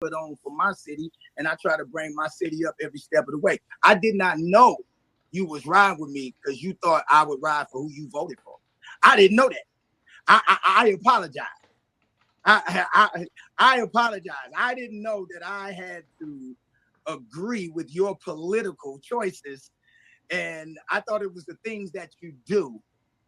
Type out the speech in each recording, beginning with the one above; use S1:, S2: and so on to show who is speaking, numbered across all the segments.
S1: put on for my city, and I try to bring my city up every step of the way. I did not know you was riding with me because you thought I would ride for who you voted for. I didn't know that. I apologize. I apologize. I didn't know that I had to agree with your political choices, and I thought it was the things that you do,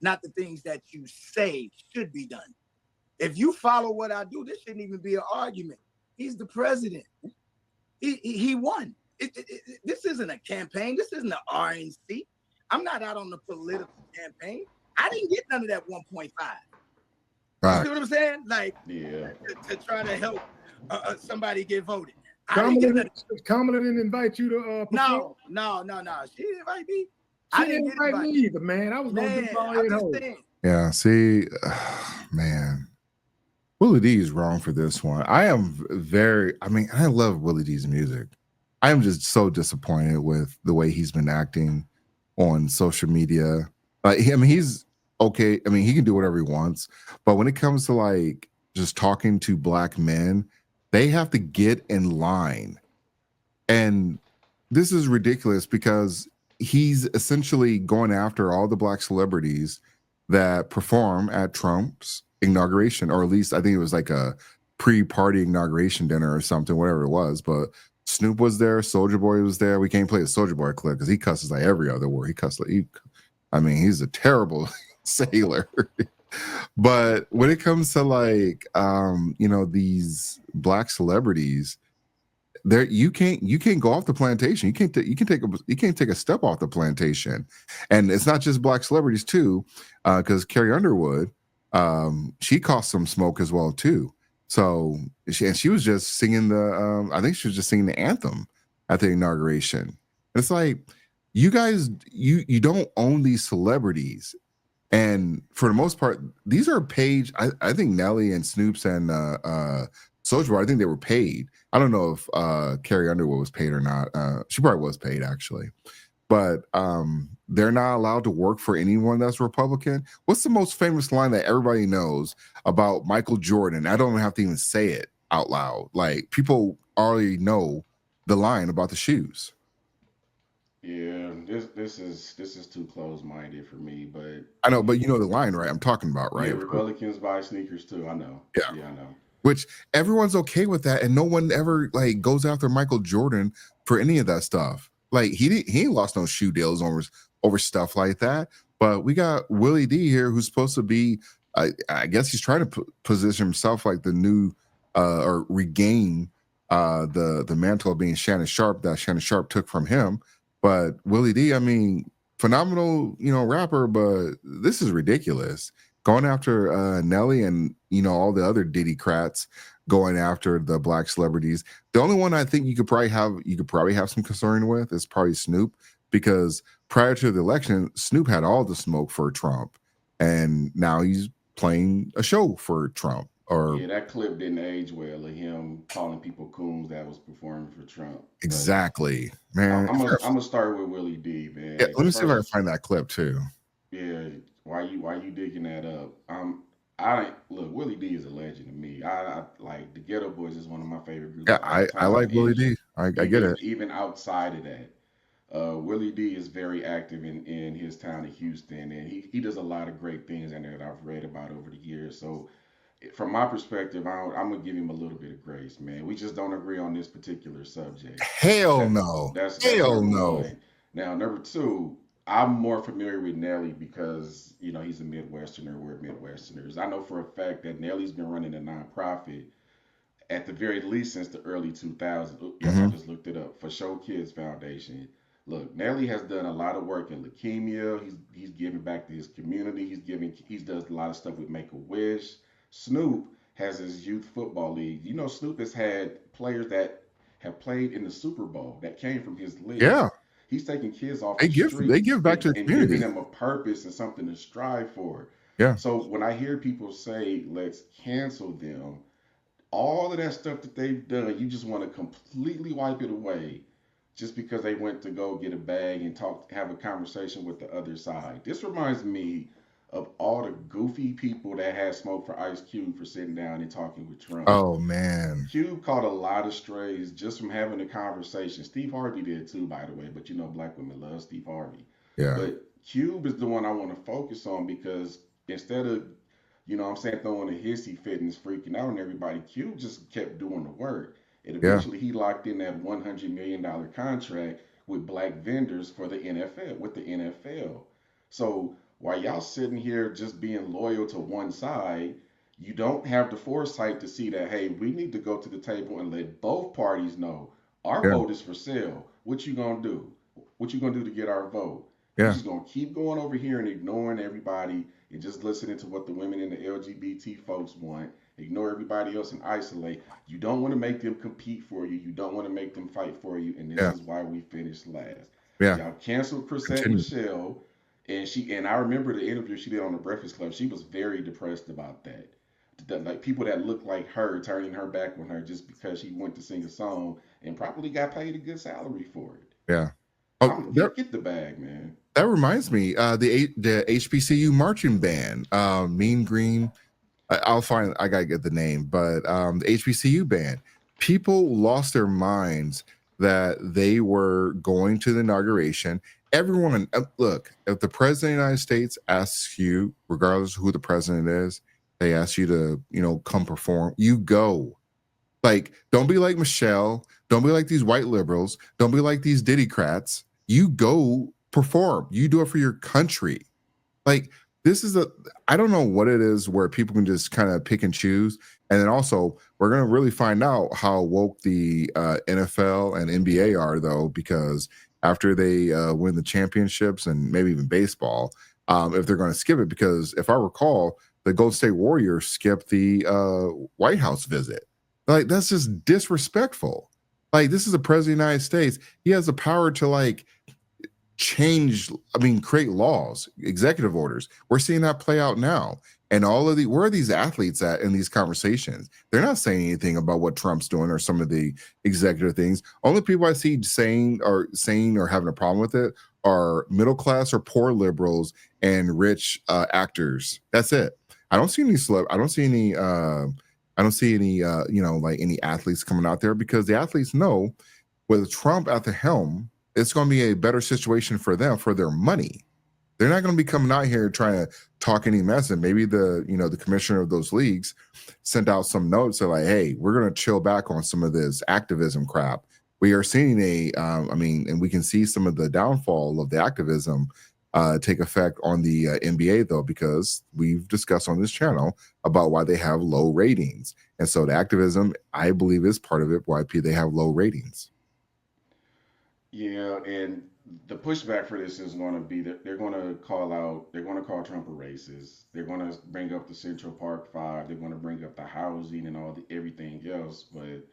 S1: not the things that you say should be done. If you follow what I do, this shouldn't even be an argument. He's the president. He won. This isn't a campaign. This isn't an RNC. I'm not out on the political campaign. I didn't get none of that 1.5. You see what I'm saying? Like,
S2: yeah,
S1: to try to help somebody get voted.
S3: Kamala didn't invite you to perform?
S1: No. She didn't invite me.
S3: She didn't invite me either, man. I was going to do all at home.
S4: Yeah, see, man, Willie D is wrong for this one. I love Willie D's music. I am just so disappointed with the way he's been acting on social media. He's okay. I mean, he can do whatever he wants, but when it comes to like just talking to black men, they have to get in line. And this is ridiculous because he's essentially going after all the black celebrities that perform at Trump's inauguration, or at least I think it was like a pre-party inauguration dinner or something, whatever it was. But Snoop was there, Soulja Boy was there. We can't play the Soulja Boy clip because he cusses like every other word. He's a terrible sailor. But when it comes to like these black celebrities, you can't go off the plantation. You can't take a step off the plantation. And it's not just black celebrities too, because Carrie Underwood, she caught some smoke as well too. So she was just singing I think she was just singing the anthem at the inauguration. And it's like, you guys, you don't own these celebrities. And for the most part, these are paid. I think Nelly and Snoops and Soulja Boy, I think they were paid. I don't know if Carrie Underwood was paid or not. She probably was paid, actually. But they're not allowed to work for anyone that's Republican. What's the most famous line that everybody knows about Michael Jordan? I don't even have to even say it out loud. Like, people already know the line about the shoes.
S2: yeah. This is too close-minded for me, but
S4: I know, but you know the line, right? I'm talking about, right?
S2: yeah, Republicans buy sneakers too. I know.
S4: Yeah,
S2: I know.
S4: Which everyone's okay with that, and no one ever like goes after Michael Jordan for any of that stuff. Like he ain't lost no shoe deals over stuff like that. But we got Willie D here, who's supposed to be, I guess he's trying to position himself like the new or regain the mantle of being Shannon Sharp that Shannon Sharp took from him. But Willie D, I mean, phenomenal, rapper, but this is ridiculous. Going after Nelly and all the other Diddy crats going after the black celebrities. The only one I think you could probably have some concern with is probably Snoop, because prior to the election, Snoop had all the smoke for Trump, and now he's playing a show for Trump.
S2: Yeah, that clip didn't age well of him calling people coons that was performing for Trump.
S4: Exactly, man.
S2: I'm gonna start with Willie D, man.
S4: Yeah, let me see if I can find that clip too.
S2: Yeah, why you digging that up? I look, Willie D is a legend to me. I like the Ghetto Boys is one of my favorite groups.
S4: Yeah, I like Willie D. I get it.
S2: Even outside of that, Willie D is very active in his town of Houston, and he does a lot of great things in there that I've read about over the years. So from my perspective, I'm gonna give him a little bit of grace, man. We just don't agree on this particular subject.
S4: Hell no.
S2: That's
S4: Hell
S2: number
S4: no.
S2: one. Now, number two, I'm more familiar with Nelly because he's a Midwesterner. We're Midwesterners. I know for a fact that Nelly's been running a nonprofit at the very least since the early 2000s. Yes, I just looked it up, for Show Kids Foundation. Look, Nelly has done a lot of work in leukemia. He's giving back to his community. He does a lot of stuff with Make a Wish. Snoop has his youth football league. Snoop has had players that have played in the Super Bowl that came from his league.
S4: Yeah.
S2: He's taking kids off
S4: They
S2: the
S4: give
S2: streets
S4: back to the
S2: and
S4: community.
S2: giving them a purpose and something to strive for.
S4: Yeah.
S2: So when I hear people say, let's cancel them, all of that stuff that they've done, you just want to completely wipe it away just because they went to go get a bag and have a conversation with the other side. This reminds me of all the goofy people that had smoke for Ice Cube for sitting down and talking with Trump.
S4: Oh man.
S2: Cube caught a lot of strays just from having a conversation. Steve Harvey did too, by the way, but you know, black women love Steve Harvey.
S4: Yeah.
S2: But Cube is the one I want to focus on because instead of, you know what I'm saying, throwing a hissy fit and freaking out on everybody, Cube just kept doing the work. And
S4: Yeah.
S2: eventually he locked in that $100 million contract with black vendors for the NFL, with the NFL. So while y'all sitting here just being loyal to one side, you don't have the foresight to see that, hey, we need to go to the table and let both parties know our
S4: Yeah.
S2: vote is for sale. What you gonna do? What you gonna do to get our vote? You
S4: Yeah.
S2: just gonna keep going over here and ignoring everybody and just listening to what the women and the LGBT folks want. Ignore everybody else and isolate. You don't want to make them compete for you. You don't want to make them fight for you. And this
S4: Yeah.
S2: is why we finished last.
S4: Yeah.
S2: Y'all canceled Chrisette
S4: Continue.
S2: Michelle, and I remember the interview she did on the Breakfast Club. She was very depressed about that. Like people that look like her turning her back on her just because she went to sing a song and probably got paid a good salary for it.
S4: Yeah. Oh,
S2: Get the bag, man.
S4: that reminds me. The HBCU marching band, Mean Green. I'll find. I gotta get the name, but the HBCU band. People lost their minds that they were going to the inauguration. Everyone, look. If the president of the United States asks you, regardless of who the president is, they ask you to, come perform. You go. Like, don't be like Michelle. Don't be like these white liberals. Don't be like these Diddycrats. You go perform. You do it for your country. Like, this is I don't know what it is where people can just kind of pick and choose. And then also, we're going to really find out how woke the NFL and NBA are, though, because after they win the championships and maybe even baseball, if they're going to skip it, because if I recall, the Golden State Warriors skipped the White House visit. Like, that's just disrespectful. Like, this is the president of the United States. He has the power to create laws, executive orders. We're seeing that play out now. And where are these athletes at in these conversations? They're not saying anything about what Trump's doing or some of the executive things. Only people I see saying or having a problem with it are middle class or poor liberals and rich actors. That's it. I don't see any I don't see any any athletes coming out there, because the athletes know with Trump at the helm, it's going to be a better situation for them, for their money. They're not going to be coming out here trying to talk any mess. And maybe the commissioner of those leagues sent out some notes that like, hey, we're going to chill back on some of this activism crap. We are seeing and we can see some of the downfall of the activism take effect on the NBA, though, because we've discussed on this channel about why they have low ratings. And so the activism, I believe, is part of it, why they have low ratings.
S2: Yeah, and the pushback for this is going to be that they're going to call Trump a racist. They're going to bring up the Central Park Five. They're going to bring up the housing and everything else. But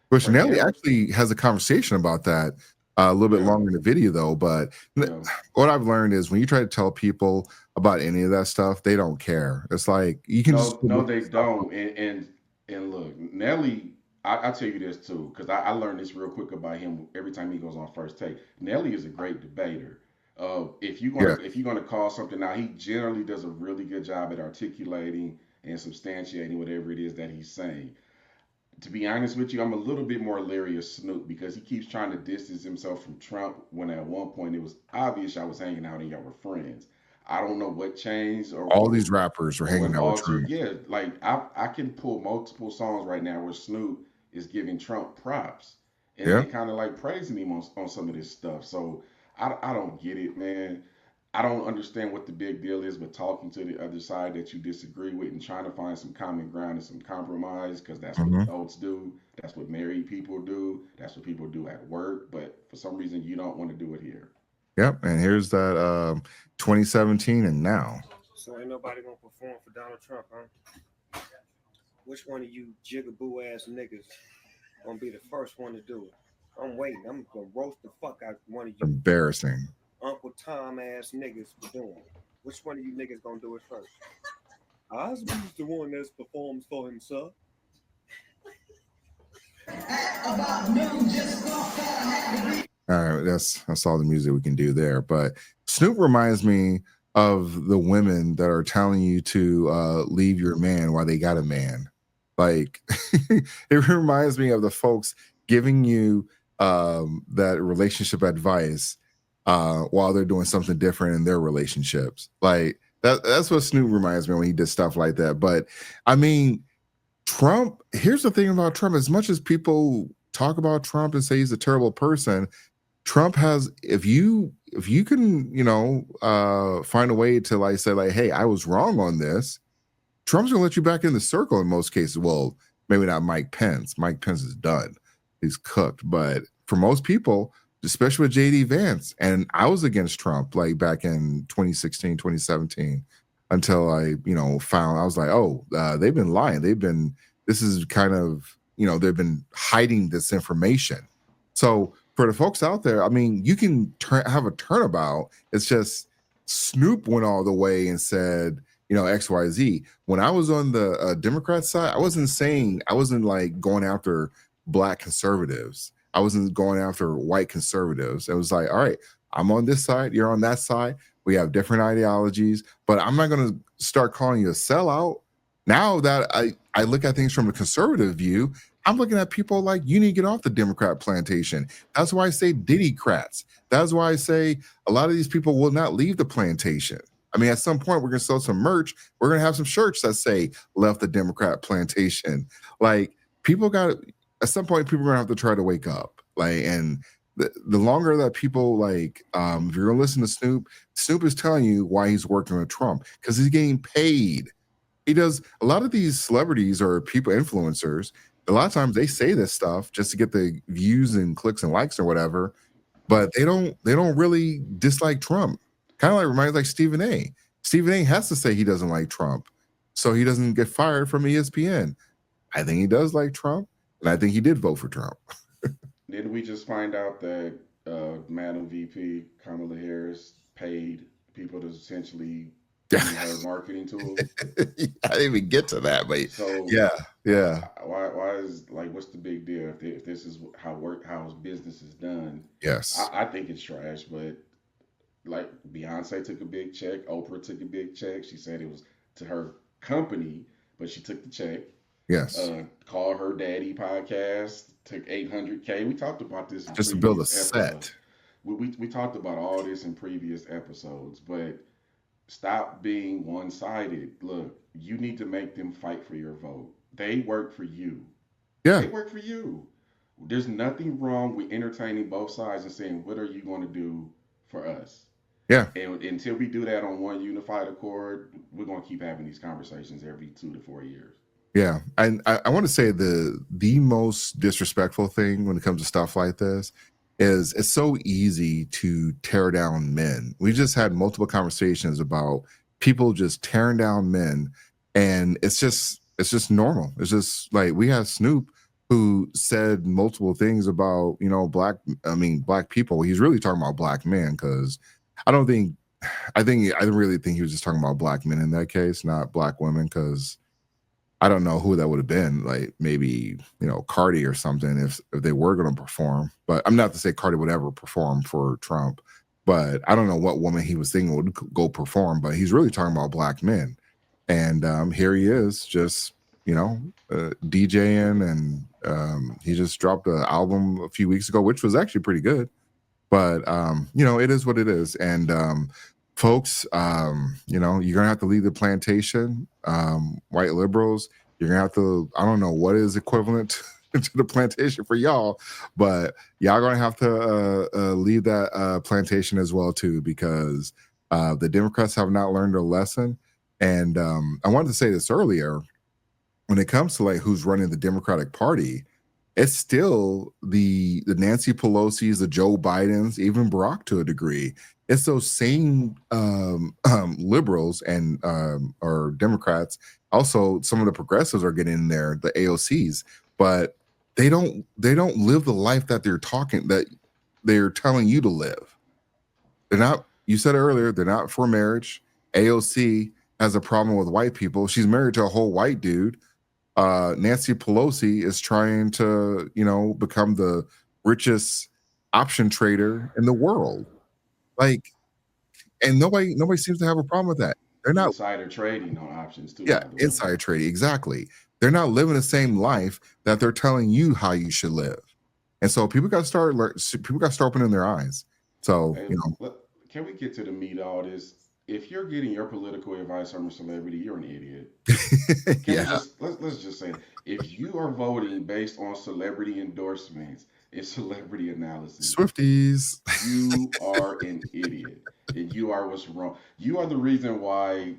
S4: Which
S2: for
S4: Nelly
S2: him,
S4: actually has a conversation about that a little bit
S2: yeah,
S4: longer in the video, though. But
S2: yeah.
S4: what I've learned is when you try to tell people about any of that stuff, they don't care. It's like you can just
S2: No, they don't. And look, Nelly, I'll tell you this too, because I learned this real quick about him every time he goes on First Take. Nelly is a great debater.
S4: yeah.
S2: If you're gonna call something out, he generally does a really good job at articulating and substantiating whatever it is that he's saying. To be honest with you, I'm a little bit more leery of Snoop because he keeps trying to distance himself from Trump when at one point it was obvious y'all was hanging out and y'all were friends. I don't know what changed
S4: All these rappers were
S2: or what
S4: hanging out with
S2: altered.
S4: Trump.
S2: Yeah, like I can pull multiple songs right now where Snoop is giving Trump props
S4: Yeah.
S2: and kind of like praising him on some of this stuff. So I don't get it, man. I don't understand what the big deal is with talking to the other side that you disagree with and trying to find some common ground and some compromise because that's what
S4: Hmm.
S2: adults do. That's what married people do. That's what people do at work. But for some reason, you don't want to do it here.
S4: Yep. And here's that 2017 and now.
S5: So ain't nobody gonna perform for Donald Trump, huh? Which one of you jigaboo ass niggas gonna be the first one to do it? I'm waiting. I'm gonna roast the fuck out one of you
S4: Embarrassing.
S5: Uncle Tom ass niggas for doing it. Which one of you niggas gonna do it first? Osby's the one that performs for himself.
S4: All right, that's all the music we can do there. But Snoop reminds me of the women that are telling you to leave your man while they got a man. Like it reminds me of the folks giving you that relationship advice while they're doing something different in their relationships. Like that's what Snoop reminds me when he did stuff like that. But I mean, Trump, here's the thing about Trump. As much as people talk about Trump and say he's a terrible person, Trump has, if you can, find a way to like say like, hey, I was wrong on this, Trump's gonna let you back in the circle in most cases. Well, maybe not Mike Pence. Mike Pence is done. He's cooked. But for most people, especially with JD Vance, and I was against Trump like back in 2016, 2017, until I, found I was like, oh, they've been lying. This is kind of, they've been hiding this information. So for the folks out there, I mean, you can have a turnabout. It's just Snoop went all the way and said, XYZ. When I was on the Democrat side, I wasn't like going after black conservatives. I wasn't going after white conservatives. It was like, all right, I'm on this side, you're on that side. We have different ideologies, but I'm not going to start calling you a sellout. Now that I look at things from a conservative view, I'm looking at people like, you need to get off the Democrat plantation. That's why I say Diddy-crats. That's why I say a lot of these people will not leave the plantation. I mean, at some point, we're going to sell some merch. We're going to have some shirts that say left the Democrat plantation. Like, at some point, people are going to have to try to wake up. Like, and the longer that people like, if you're going to listen to Snoop is telling you why he's working with Trump, because he's getting paid. He does a lot of these celebrities or people, influencers. A lot of times they say this stuff just to get the views and clicks and likes or whatever, but they don't really dislike Trump. Kind of like reminds like Stephen A. Stephen A. has to say he doesn't like Trump, so he doesn't get fired from ESPN. I think he does like Trump, and I think he did vote for Trump.
S2: Didn't we just find out that Madam VP Kamala Harris paid people to essentially be her marketing tool?
S4: I didn't even get to that, but
S2: So
S4: yeah.
S2: why is like what's the big deal if this is how business is done?
S4: Yes.
S2: I think it's trash, but like Beyonce took a big check, Oprah took a big check. She said it was to her company, but she took the check.
S4: Yes.
S2: Call Her Daddy podcast took $800K. We talked about this
S4: just to build a set.
S2: We talked about all this in previous episodes, but stop being one-sided. Look, you need to make them fight for your vote. They work for you.
S4: Yeah.
S2: They work for you. There's nothing wrong with entertaining both sides and saying, what are you going to do for us?
S4: Yeah.
S2: And until we do that on one unified accord, we're going to keep having these conversations every 2 to 4 years.
S4: Yeah. And I want to say the most disrespectful thing when it comes to stuff like this is it's so easy to tear down men. We just had multiple conversations about people just tearing down men, and it's just normal. It's just like we have Snoop who said multiple things about, black people. He's really talking about black men, because I really think he was just talking about black men in that case, not black women, because I don't know who that would have been. Like maybe, Cardi or something if they were going to perform. But I'm not to say Cardi would ever perform for Trump. But I don't know what woman he was thinking would go perform. But he's really talking about black men. And here he is just, DJing. And he just dropped an album a few weeks ago, which was actually pretty good. But, it is what it is. And folks, you're gonna have to leave the plantation. White liberals, you're gonna have to, I don't know what is equivalent to the plantation for y'all, but y'all gonna have to leave that plantation as well too, because the Democrats have not learned their lesson. And I wanted to say this earlier, when it comes to like who's running the Democratic Party, it's still the Nancy Pelosi's, the Joe Bidens, even Barack to a degree. It's those same liberals and or Democrats. Also, some of the progressives are getting in there, the AOCs, but they don't live the life that they're telling you to live. They're not. You said earlier, they're not for marriage. AOC has a problem with white people. She's married to a whole white dude. Nancy Pelosi is trying to, become the richest option trader in the world. Like, And nobody seems to have a problem with that. They're not.
S2: Insider trading on options too.
S4: Yeah,
S2: By the way.
S4: insider trading, exactly. They're not living the same life that they're telling you how you should live. And so people got to start opening their eyes. So,
S2: Hey, can we get to the meat of all this? If you're getting your political advice from a celebrity, you're an idiot. Can we
S4: yeah,
S2: just let's just say it. If you are voting based on celebrity endorsements and celebrity analysis,
S4: Swifties.
S2: you are an idiot. And you are what's wrong. You are the reason why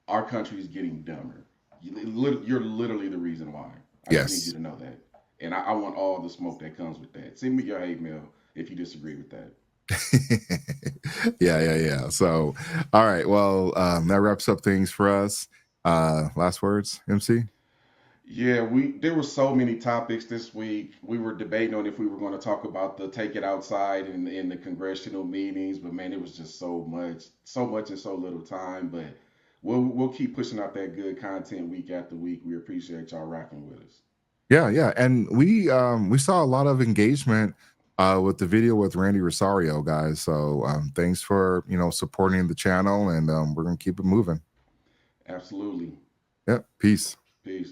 S2: our country is getting dumber. You're literally the reason why. I just need you
S4: Yes.
S2: to know that. And I want all the smoke that comes with that. Send me your hate mail if you disagree with that.
S4: yeah. So, all right. Well, that wraps up things for us. Last words, MC?
S2: Yeah, there were so many topics this week. We were debating on if we were going to talk about the take it outside in the congressional meetings, but man, it was just so much in so little time. But we'll keep pushing out that good content week after week. We appreciate y'all rocking with us.
S4: Yeah. And we saw a lot of engagement with the video with Randy Rosario, guys. So thanks for supporting the channel, and we're gonna keep it moving.
S2: Absolutely.
S4: Yep. Peace.
S2: Peace.